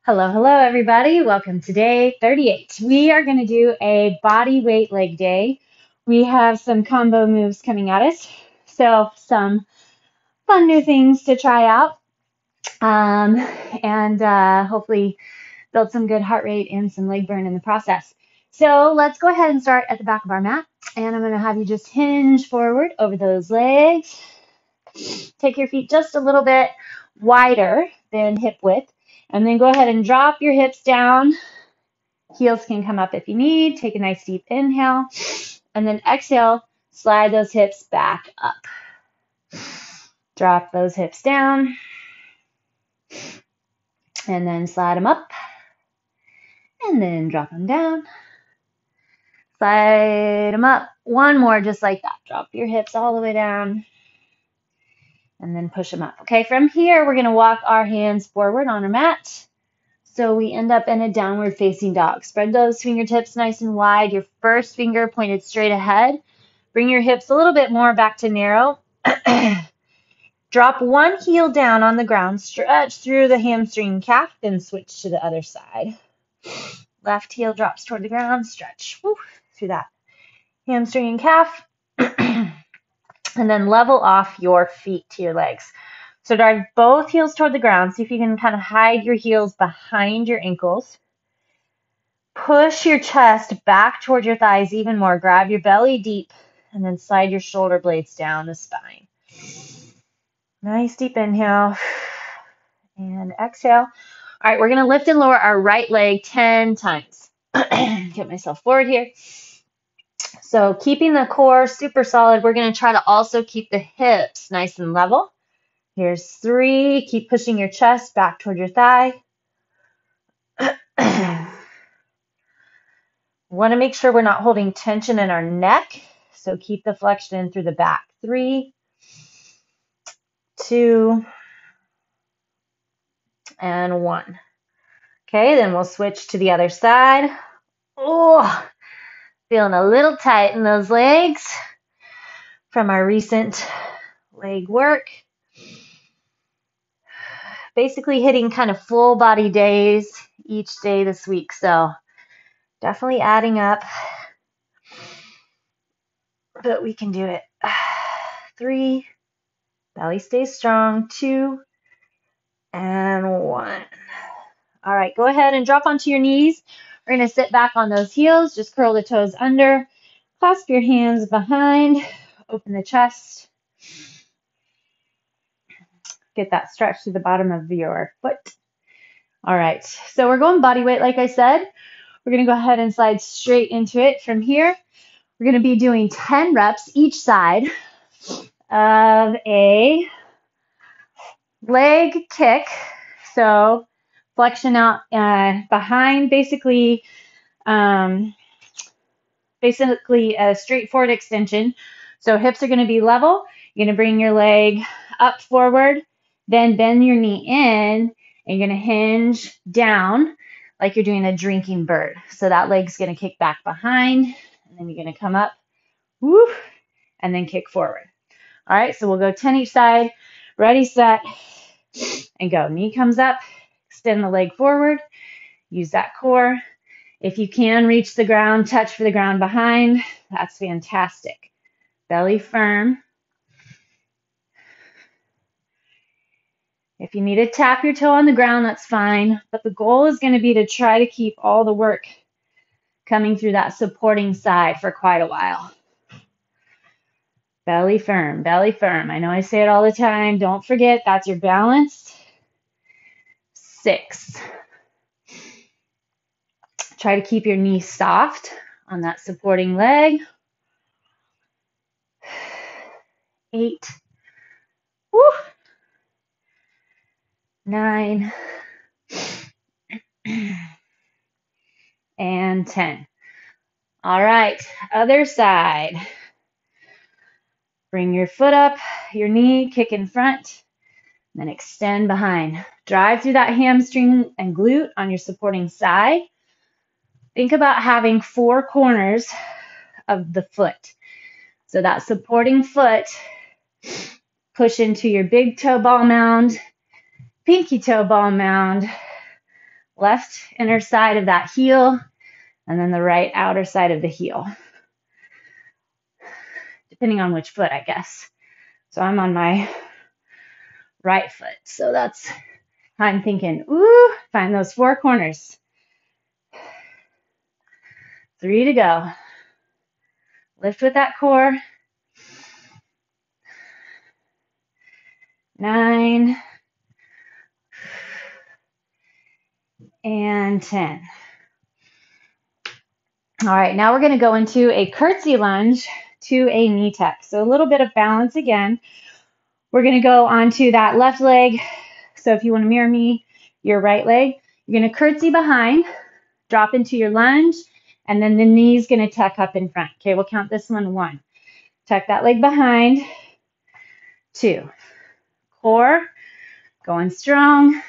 Hello, hello, everybody. Welcome to day 38. We are going to do a body weight leg day. We have some combo moves coming at us, so some fun new things to try out, and hopefully build some good heart rate and some leg burn in the process. So let's go ahead and start at the back of our mat, and I'm going to have you just hinge forward over those legs. Take your feet just a little bit wider than hip width. And then go ahead and drop your hips down. Heels can come up if you need. Take a nice deep inhale. And then exhale, slide those hips back up. Drop those hips down. And then slide them up. And then drop them down. Slide them up. One more just like that. Drop your hips all the way down. And then push them up. Okay, from here, we're going to walk our hands forward on our mat. So we end up in a downward facing dog. Spread those fingertips nice and wide. Your first finger pointed straight ahead. Bring your hips a little bit more back to narrow. Drop one heel down on the ground. Stretch through the hamstring calf. Then switch to the other side. Left heel drops toward the ground. Stretch through that hamstring and calf. And then level off your feet to your legs. So drive both heels toward the ground. See if you can kind of hide your heels behind your ankles. Push your chest back toward your thighs even more. Grab your belly deep and then slide your shoulder blades down the spine. Nice deep inhale and exhale. All right, we're going to lift and lower our right leg 10 times. Get myself forward here. So keeping the core super solid, we're going to try to also keep the hips nice and level. Here's 3. Keep pushing your chest back toward your thigh. Want to make sure we're not holding tension in our neck. So keep the flexion through the back. 3, 2, and 1. Okay, then we'll switch to the other side. Oh, feeling a little tight in those legs from our recent leg work. Basically hitting kind of full body days each day this week. So definitely adding up. But we can do it. 3, belly stays strong. 2, and 1. All right, go ahead and drop onto your knees. We're going to sit back on those heels. Just curl the toes under. Clasp your hands behind. Open the chest. Get that stretch to the bottom of your foot. All right, so we're going body weight, like I said. We're going to go ahead and slide straight into it. From here, we're going to be doing 10 reps each side of a leg kick. So flexion out behind, basically a straightforward extension. So hips are going to be level. You're going to bring your leg up forward, then bend your knee in, and you're going to hinge down like you're doing a drinking bird. So that leg's going to kick back behind, and then you're going to come up, and then kick forward. All right, so we'll go 10 each side. Ready, set, and go. Knee comes up, extend the leg forward, use that core. If you can reach the ground, touch for the ground behind, that's fantastic. Belly firm. If you need to tap your toe on the ground, that's fine. But the goal is going to be to try to keep all the work coming through that supporting side for quite a while. Belly firm, belly firm. I know I say it all the time. Don't forget, that's your balance. 6. Try to keep your knee soft on that supporting leg. 8. 9. And 10. All right, other side. Bring your foot up, your knee, kick in front, then extend behind. Drive through that hamstring and glute on your supporting side. Think about having 4 corners of the foot. So that supporting foot, push into your big toe ball mound, pinky toe ball mound, left inner side of that heel, and then the right outer side of the heel, depending on which foot, I guess. So I'm on my right foot. So that's how I'm thinking. Ooh, find those 4 corners. 3 to go. Lift with that core. 9 and 10. All right, now we're going to go into a curtsy lunge to a knee tuck. So a little bit of balance again. We're going to go onto that left leg. So if you want to mirror me, your right leg, you're going to curtsy behind, drop into your lunge, and then the knee's going to tuck up in front. Okay, we'll count this one. 1. Tuck that leg behind. 2. Core, going strong.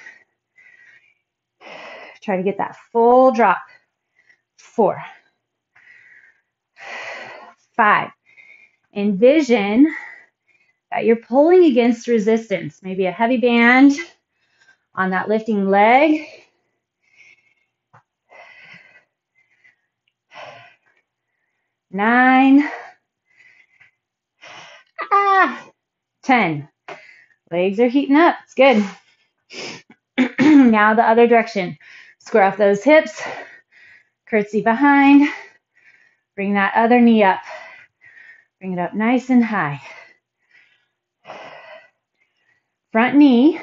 Try to get that full drop. 4. 5. Envision that you're pulling against resistance, maybe a heavy band on that lifting leg. 9. 10. Legs are heating up. It's good. Now the other direction. Square off those hips. Curtsy behind. Bring that other knee up. Bring it up nice and high. Front knee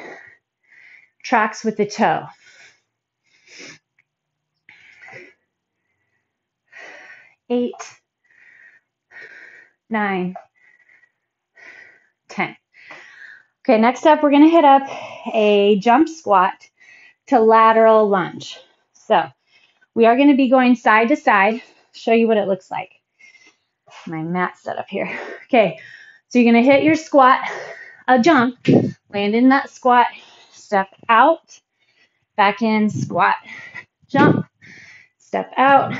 tracks with the toe. 8, 9, 10. Okay, next up, we're going to hit up a jump squat to lateral lunge. So we are going to be going side to side. Show you what it looks like. My mat set up here. Okay, so you're going to hit your squat, a jump, land in that squat, step out, back in, squat, jump, step out,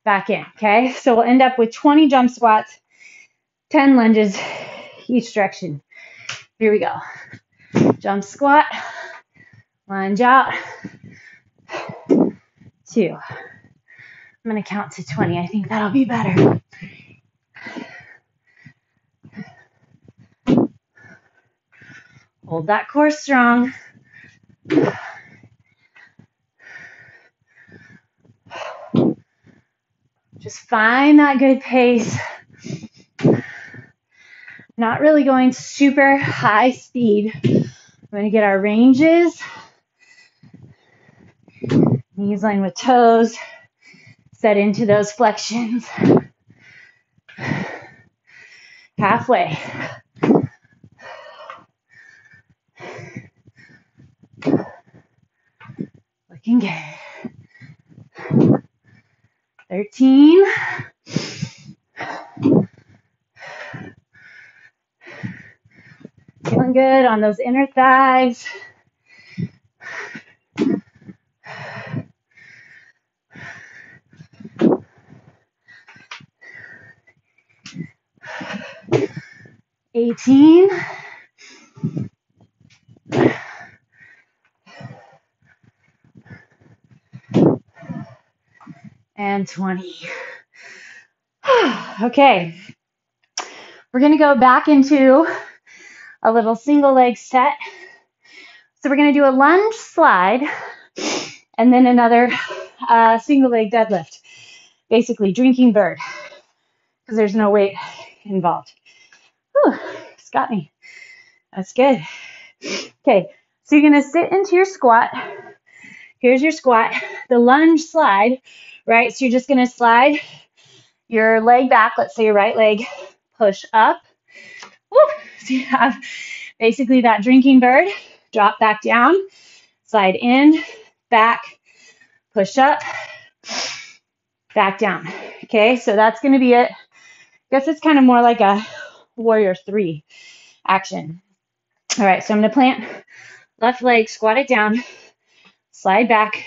back in. Okay, so we'll end up with 20 jump squats, 10 lunges each direction. Here we go. Jump squat, lunge out, 2. I'm going to count to 20. I think that'll be better. Hold that core strong. Just find that good pace. Not really going super high speed. We're going to get our ranges. Knees line with toes. Set into those flexions. Halfway. Looking good. 13. Feeling good on those inner thighs. 18. And 20. Okay. We're going to go back into a little single leg set. So we're going to do a lunge slide and then another single leg deadlift. Basically drinking bird because there's no weight involved. Whew, it's got me. That's good. Okay, so you're going to sit into your squat. Here's your squat. The lunge slide, right? So you're just going to slide your leg back. Let's say your right leg. Push up. Woo. So you have basically that drinking bird. Drop back down. Slide in, back, push up, back down. Okay, so that's going to be it. I guess it's kind of more like a warrior 3 action. All right, so I'm going to plant left leg, squat it down, slide back,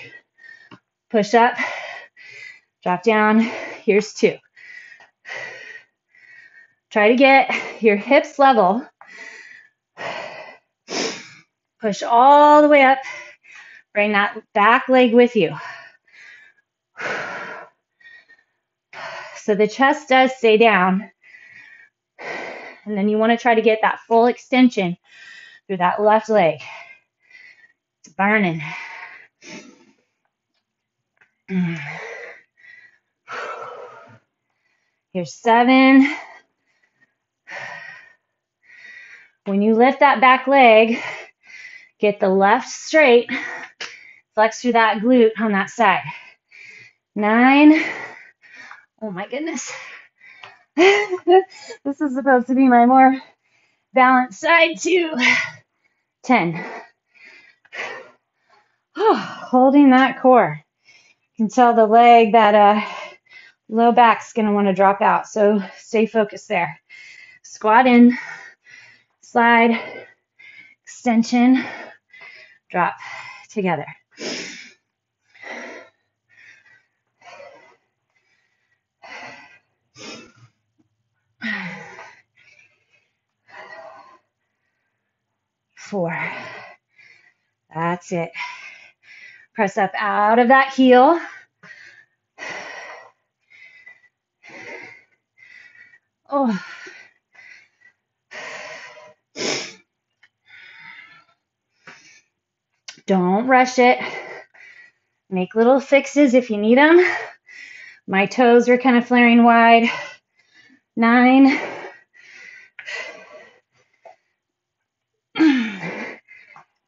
push up, drop down. Here's 2. Try to get your hips level. Push all the way up. Bring that back leg with you. So the chest does stay down. And then you want to try to get that full extension through that left leg. It's burning. Here's 7. When you lift that back leg, get the left straight. Flex through that glute on that side. 9. Oh my goodness. This is supposed to be my more balanced side too. 10. Holding that core. You can tell the leg, that low back's going to want to drop out. So stay focused there. Squat in, slide, extension, drop together. Four. That's it. Press up out of that heel. Oh. Don't rush it. Make little fixes if you need them. My toes are kind of flaring wide. 9.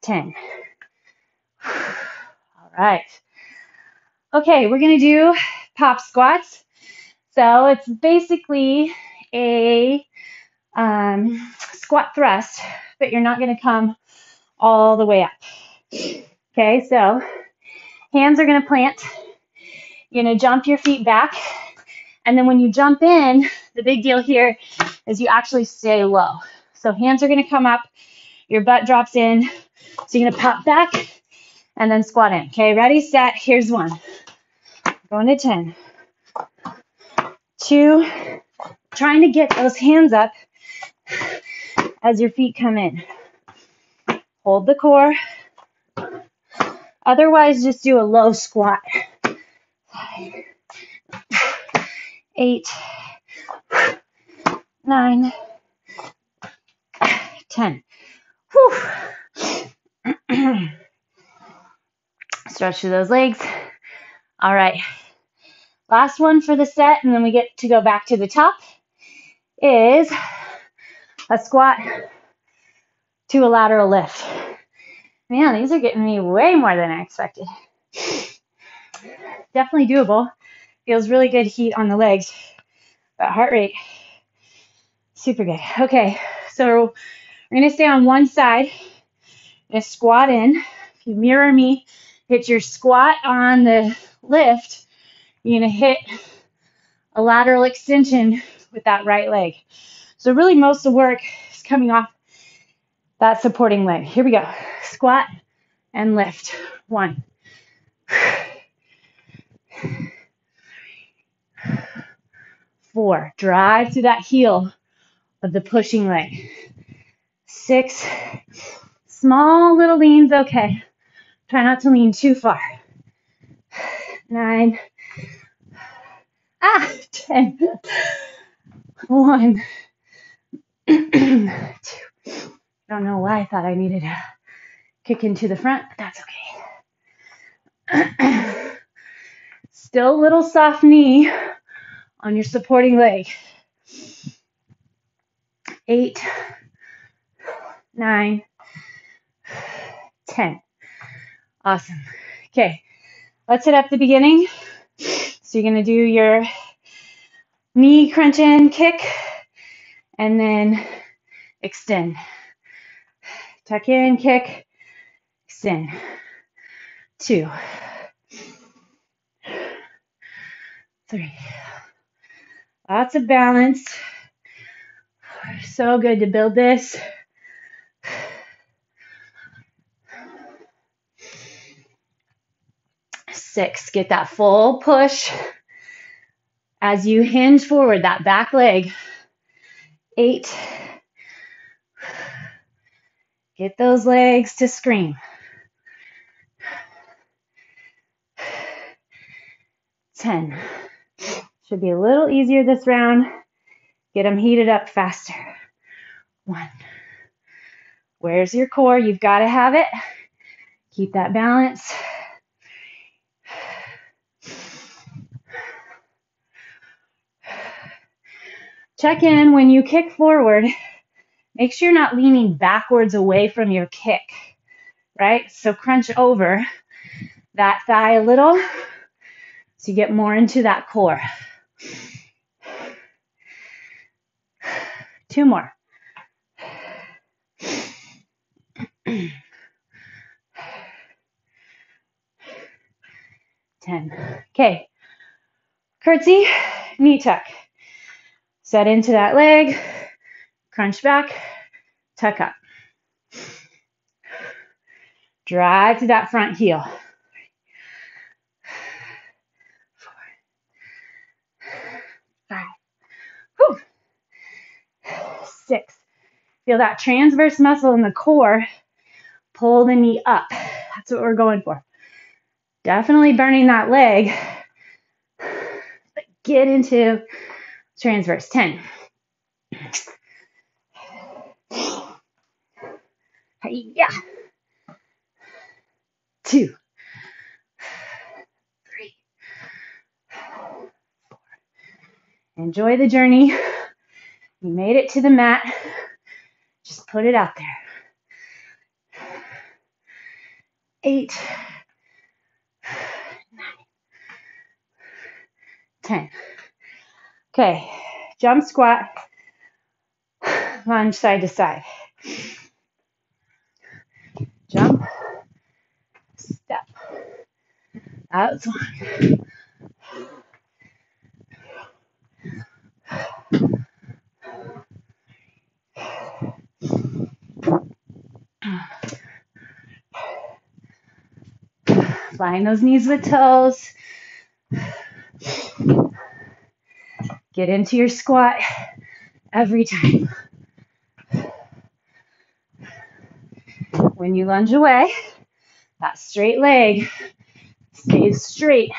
10. All right. Okay, we're going to do pop squats. So it's basically a squat thrust, but you're not going to come all the way up. Okay, so hands are going to plant. You're going to jump your feet back. And then when you jump in, the big deal here is you actually stay low. So hands are going to come up. Your butt drops in. So you're going to pop back and then squat in. Okay, ready, set. Here's 1. Going to 10. 2. Trying to get those hands up as your feet come in. Hold the core. Otherwise, just do a low squat. 8. 9. 10. Whew. Stretch through those legs. All right. Last one for the set, and then we get to go back to the top, is a squat to a lateral lift. Man, these are getting me way more than I expected. Definitely doable. Feels really good heat on the legs. But heart rate, super good. Okay, so we're going to stay on one side. Going to squat in. If you mirror me, hit your squat on the lift. You're going to hit a lateral extension with that right leg. So really most of the work is coming off that supporting leg. Here we go. Squat and lift. 1. 4. Drive to that heel of the pushing leg. 6. Small little leans, okay. Try not to lean too far. 9. 10. 1. 2. Don't know why I thought I needed a kick into the front, but that's okay. Still a little soft knee on your supporting leg. 8. 9. 10. Awesome. Okay, let's hit up the beginning. So you're going to do your knee crunch in, kick, and then extend. Tuck in, kick, extend. 2. 3. Lots of balance. So good to build this. 6. Get that full push as you hinge forward, that back leg. 8. Get those legs to scream. 10. Should be a little easier this round. Get them heated up faster. 1. Where's your core? You've got to have it. Keep that balance. Check in when you kick forward. Make sure you're not leaning backwards away from your kick, right? So crunch over that thigh a little so you get more into that core. 2 more. 10. Okay. Curtsy, knee tuck. Set into that leg, crunch back, tuck up. Drive to that front heel. 4, 5, whew, 6. Feel that transverse muscle in the core. Pull the knee up. That's what we're going for. Definitely burning that leg. But get into transverse. 10. Yeah. 2, 3, 4. Enjoy the journey. You made it to the mat. Just put it out there. 8, 9, 10. Okay, jump squat, lunge side to side. Jump, step. That's 1. Line those knees with toes. Get into your squat every time. When you lunge away, that straight leg stays straight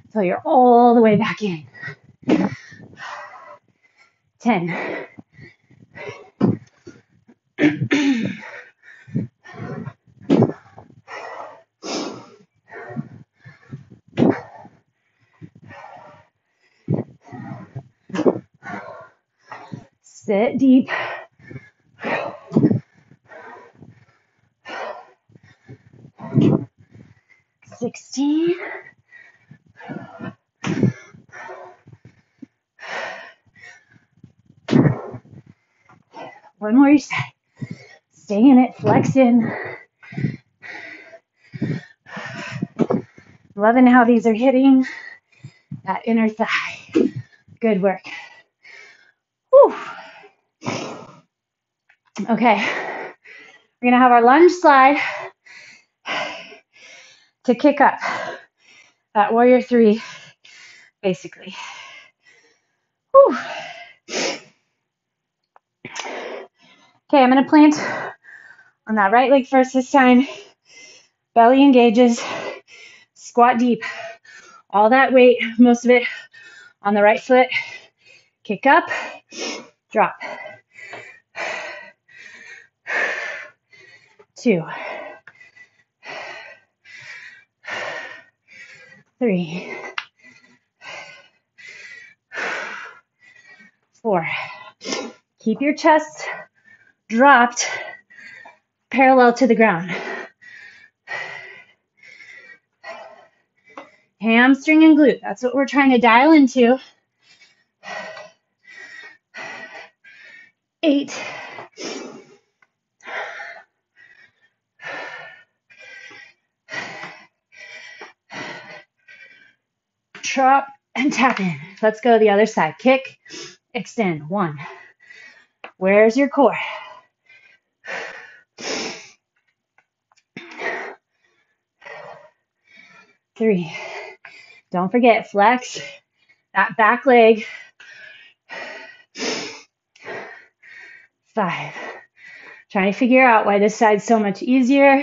until you're all the way back in. 10. Sit deep. 16. 1 more you set. Stay in it, flex in. Loving how these are hitting that inner thigh. Good work. Whew. Okay, we're gonna have our lunge slide to kick up that warrior 3, basically. Whew. Okay, I'm gonna plant on that right leg first this time. Belly engages, squat deep. All that weight, most of it on the right foot. Kick up, drop. 2, 3, 4. Keep your chest dropped parallel to the ground. Hamstring and glute, that's what we're trying to dial into. 8. 'Drop and tap in. Let's go to the other side. Kick, extend. 1. Where's your core? 3. Don't forget, flex that back leg. 5. Trying to figure out why this side's so much easier.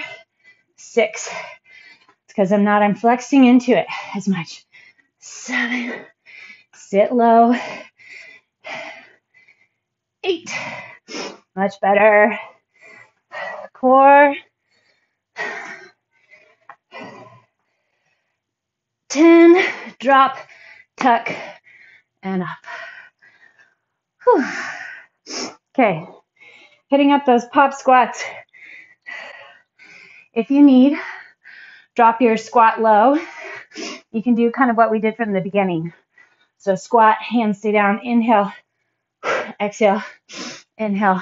6. It's because I'm flexing into it as much. 7, sit low, 8, much better, core, 10, drop, tuck, and up. Whew. Okay, hitting up those pop squats. If you need, drop your squat low. You can do kind of what we did from the beginning. So squat, hands stay down, inhale, exhale, inhale,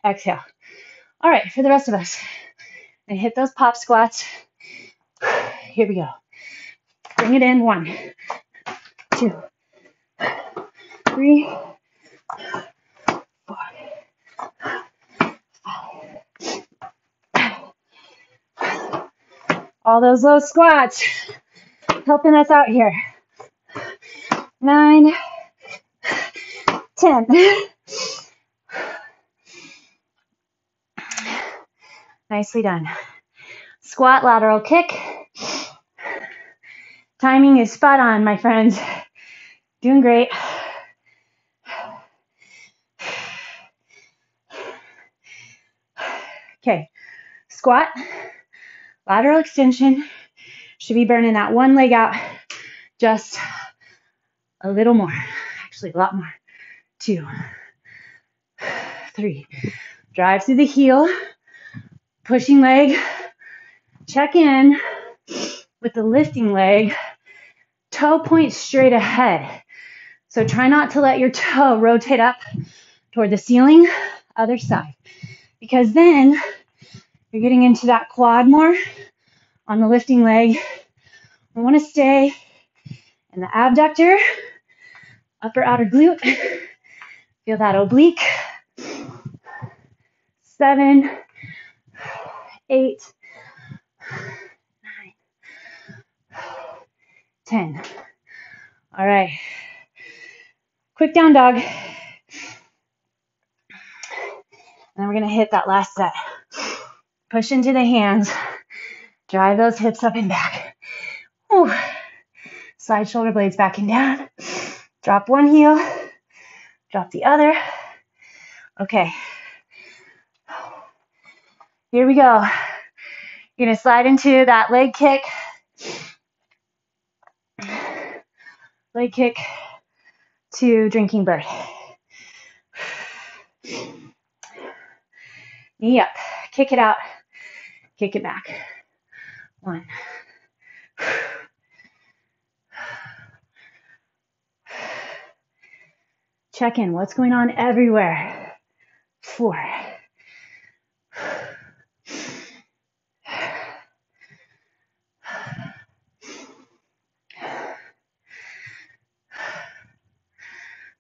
exhale. All right, for the rest of us, and hit those pop squats. Here we go. Bring it in. 1, 2, 3, 4, 5. All those low squats helping us out here. 9, 10. Nicely done. Squat, lateral kick. Timing is spot on, my friends. Doing great. Okay, squat, lateral extension. Should be burning that one leg out just a little more. Actually, a lot more. 2, 3. Drive through the heel. Pushing leg. Check in with the lifting leg. Toe points straight ahead. So try not to let your toe rotate up toward the ceiling. Other side. Because then you're getting into that quad more on the lifting leg. I want to stay in the abductor, upper outer glute. Feel that oblique. 7, 8, 9, 10. All right. Quick down dog. And then we're going to hit that last set. Push into the hands. Drive those hips up and back. Whew. Slide shoulder blades back and down. Drop one heel. Drop the other. Okay. Here we go. You're going to slide into that leg kick. Leg kick to drinking bird. Knee up. Kick it out. Kick it back. 1. Check in. What's going on everywhere? 4.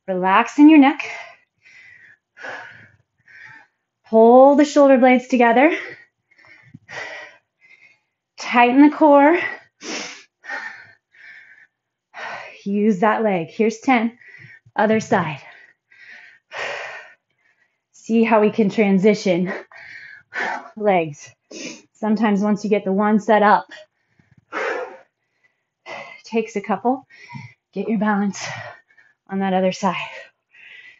Relax in your neck. Pull the shoulder blades together. Tighten the core. Use that leg. Here's 10. Other side. See how we can transition legs. Sometimes once you get the one set up, it takes a couple. Get your balance on that other side.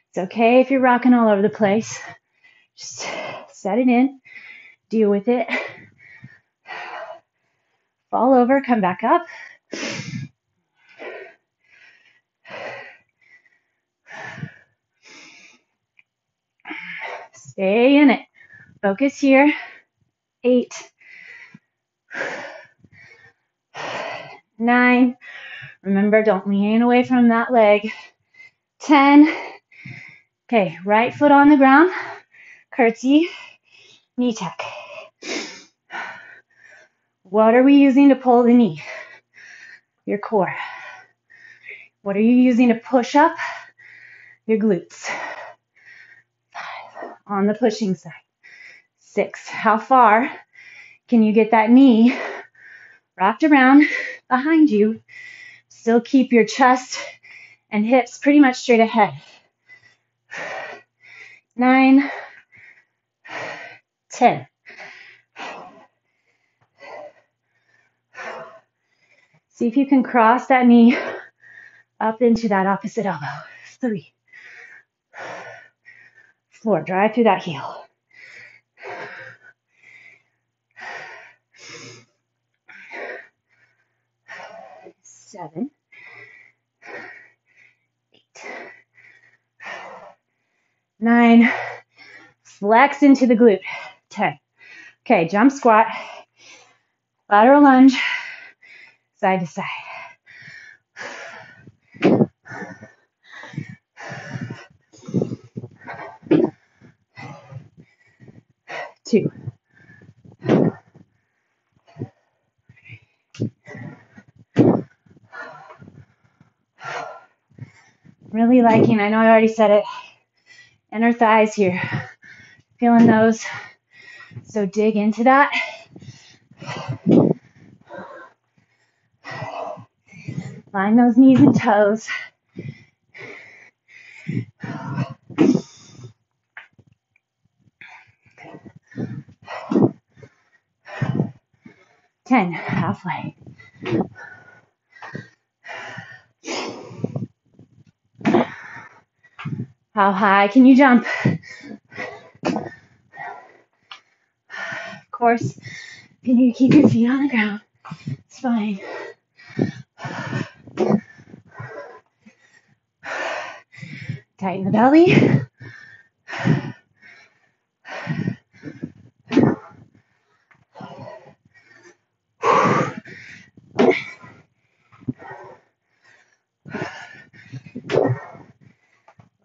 It's okay if you're rocking all over the place. Just set it in. Deal with it. Fall over, come back up. Stay in it. Focus here. 8, 9. Remember, don't lean away from that leg. 10. Okay, right foot on the ground. Curtsy. Knee tuck. What are we using to pull the knee? Your core. What are you using to push up? Your glutes. 5. On the pushing side. 6. How far can you get that knee wrapped around behind you? Still keep your chest and hips pretty much straight ahead. 9, 10. See if you can cross that knee up into that opposite elbow. 3, 4, drive through that heel. 7, 8, 9, flex into the glute. 10. Okay, jump squat, lateral lunge, side to side. 2. Really liking, I know I already said it, inner thighs here. Feeling those. So dig into that. Line those knees and toes. Ten, halfway. How high can you jump? Of course, you need to keep your feet on the ground. It's fine. Tighten the belly.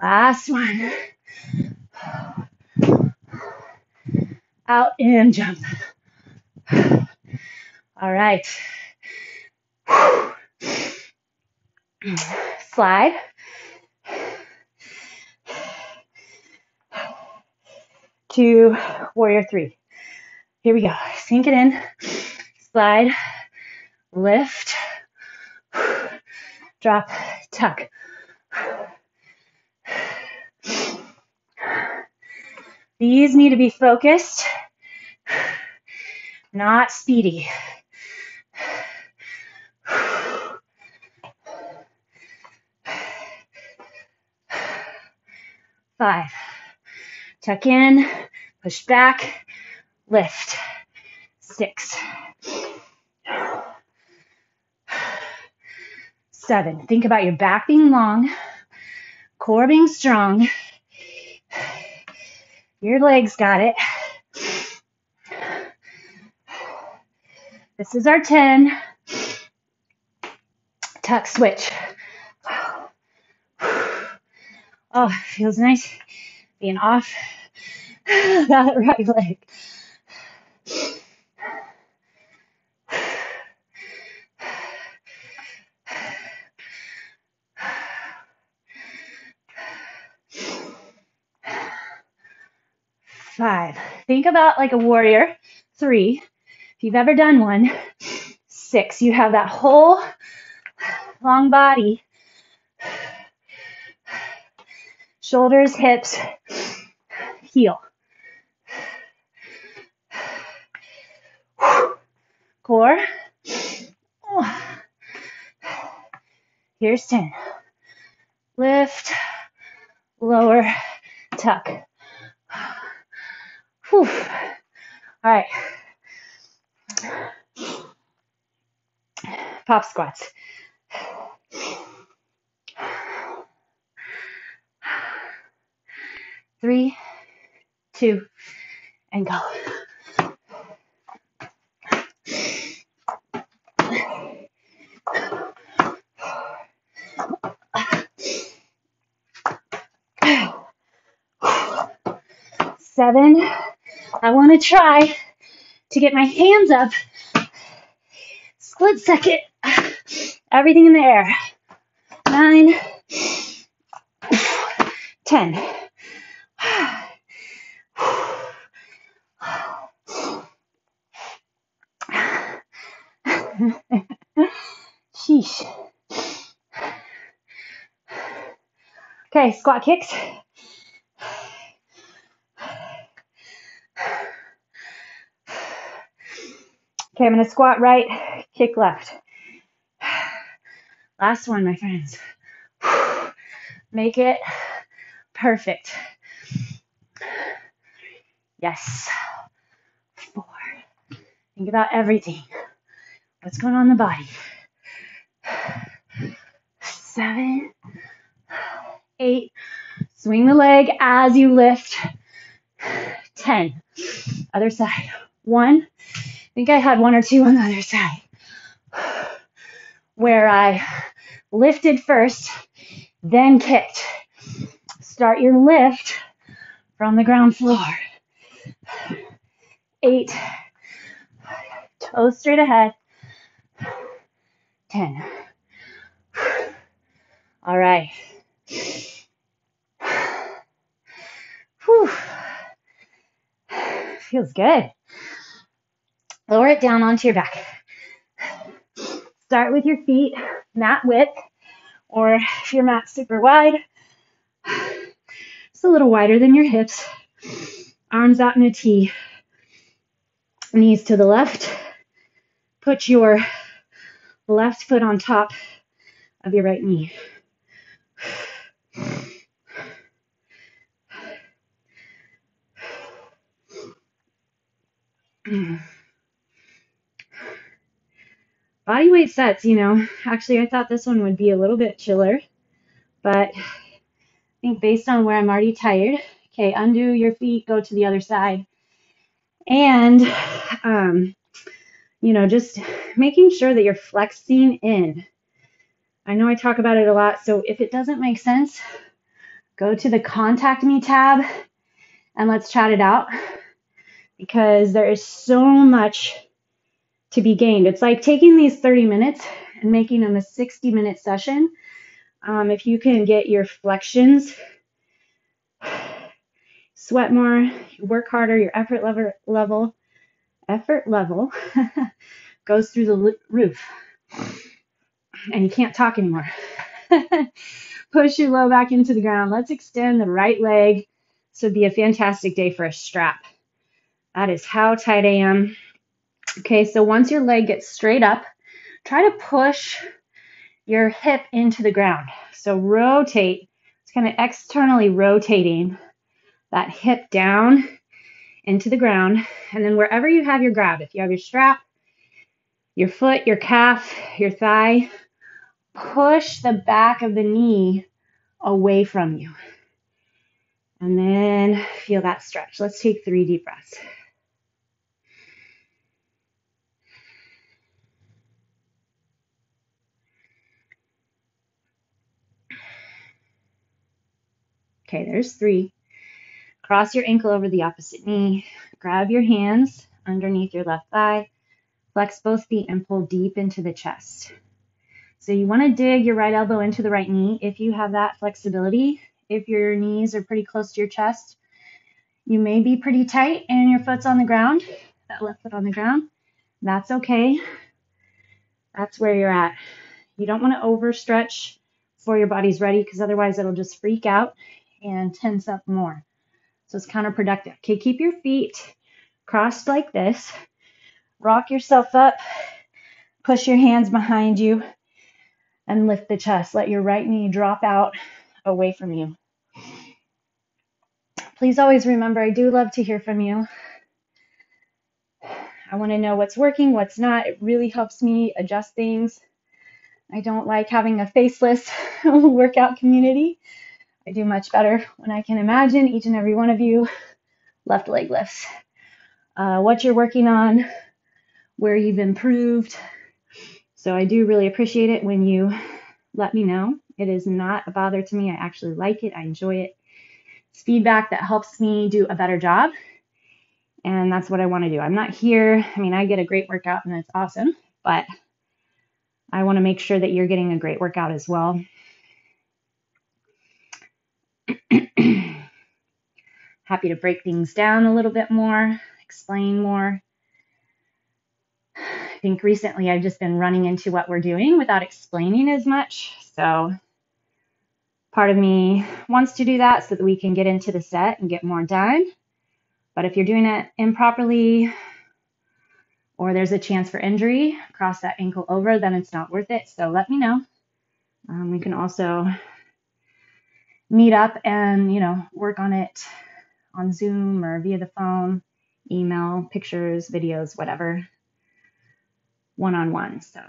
Last one. Out and jump. All right. Slide. To warrior 3. Here we go. Sink it in. Slide. Lift. Drop. Tuck. These need to be focused, not speedy. 5. Tuck in, push back, lift. 6. 7. Think about your back being long, core being strong. Your legs got it. This is our 10. Tuck switch. Oh, feels nice being off that right leg. Five. Think about like a warrior. 3. If you've ever done one. 6. You have that whole long body. Shoulders, hips, heel. Core. Here's 10. Lift, lower, tuck. Whew. All right. Pop squats. Three, 2, and go. Seven. I want to try to get my hands up. Split second. Everything in the air. 9, 10. Sheesh. Okay, squat kicks. Okay, I'm going to squat right, kick left. Last one, my friends. Make it perfect. Yes. 4. Think about everything. What's going on in the body? 7, 8. Swing the leg as you lift. 10. Other side. 1. I think I had 1 or 2 on the other side where I lifted first, then kicked. Start your lift from the ground floor. 8. Toes straight ahead. 10. All right. Whew. Feels good. Lower it down onto your back. Start with your feet mat width, or if your mat's super wide, just a little wider than your hips. Arms out in a T. Knees to the left. Put your left foot on top of your right knee. Bodyweight sets, actually I thought this one would be a little bit chiller, but I think based on where I'm already tired, okay, undo your feet, go to the other side, and, just making sure that you're flexing in. I know I talk about it a lot, so if it doesn't make sense, go to the Contact Me tab and let's chat it out, because there is so much to be gained. It's like taking these 30 minutes and making them a 60-minute session. If you can get your flexions, sweat more, work harder, your effort level goes through the roof, and you can't talk anymore. Push your low back into the ground. Let's extend the right leg. This would be a fantastic day for a strap. That is how tight I am. Okay, so once your leg gets straight up, try to push your hip into the ground. So rotate. It's kind of externally rotating that hip down into the ground. And then wherever you have your grab, if you have your strap, your foot, your calf, your thigh, push the back of the knee away from you. And then feel that stretch. Let's take 3 deep breaths. Okay, there's 3. Cross your ankle over the opposite knee. Grab your hands underneath your left thigh. Flex both feet and pull deep into the chest. So you want to dig your right elbow into the right knee if you have that flexibility. If your knees are pretty close to your chest, you may be pretty tight and your foot's on the ground, that left foot on the ground. That's okay. That's where you're at. You don't want to overstretch before your body's ready, because otherwise it'll just freak out and tense up more. So it's counterproductive. Okay, keep your feet crossed like this. Rock yourself up. Push your hands behind you and lift the chest. Let your right knee drop out away from you. Please always remember, I do love to hear from you. I want to know what's working, what's not. It really helps me adjust things. I don't like having a faceless workout community. I do much better when I can imagine each and every one of you left leg lifts. What you're working on, where you've improved. So I do really appreciate it when you let me know. It is not a bother to me. I actually like it. I enjoy it. It's feedback that helps me do a better job. And that's what I want to do. I'm not here. I get a great workout and it's awesome, but I want to make sure that you're getting a great workout as well. Happy to break things down a little bit more, explain more. I think recently I've just been running into what we're doing without explaining as much. So part of me wants to do that so that we can get into the set and get more done. But if you're doing it improperly or there's a chance for injury, cross that ankle over, then it's not worth it. So let me know. We can also meet up and, work on it on Zoom or via the phone, email, pictures, videos, whatever, one-on-one. So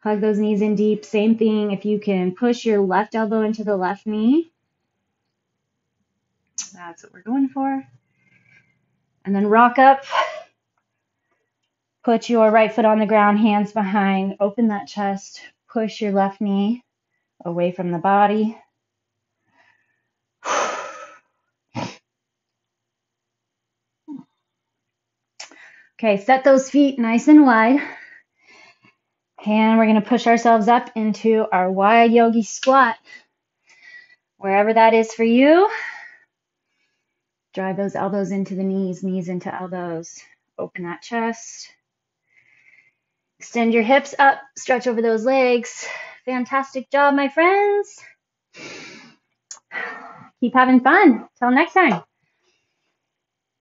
hug those knees in deep. Same thing. If you can push your left elbow into the left knee, that's what we're going for. And then rock up. Put your right foot on the ground, hands behind. Open that chest. Push your left knee away from the body. Okay, set those feet nice and wide. And we're going to push ourselves up into our wide yogi squat. Wherever that is for you. Drive those elbows into the knees, knees into elbows. Open that chest. Extend your hips up, stretch over those legs. Fantastic job, my friends. Keep having fun. Till next time.